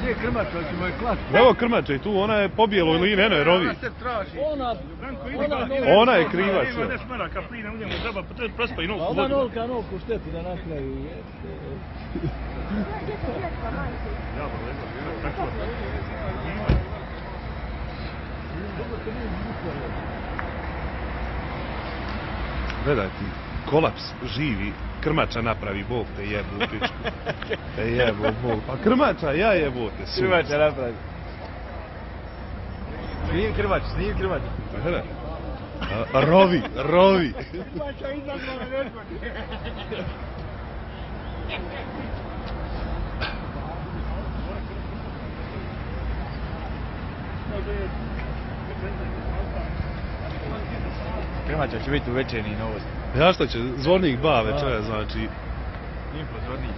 Gdje je krmača, ćemo je klati? Evo krmača i tu, ona je po bijeloj liniji, eno je rovi. Ona se traži. Ona je kriva sve. Ima 10 maraka plina, u njemu treba prespa i novku A ona vodu. nolka novku šteti da napravi. Gledaj ti, kolaps živi, krmača napravi, Bog te jebu u pičku. Te jebu, Bog. Pa krmača, ja jebote, su. Krmača napravi. Snijim krmač, snijim krmač. Pa gledaj. Rovi, rovi. Krmača izazvala nešto. Krmača će biti u večernji novosti. Ja šta će, zvornik ba večera, znači. Info zvornik.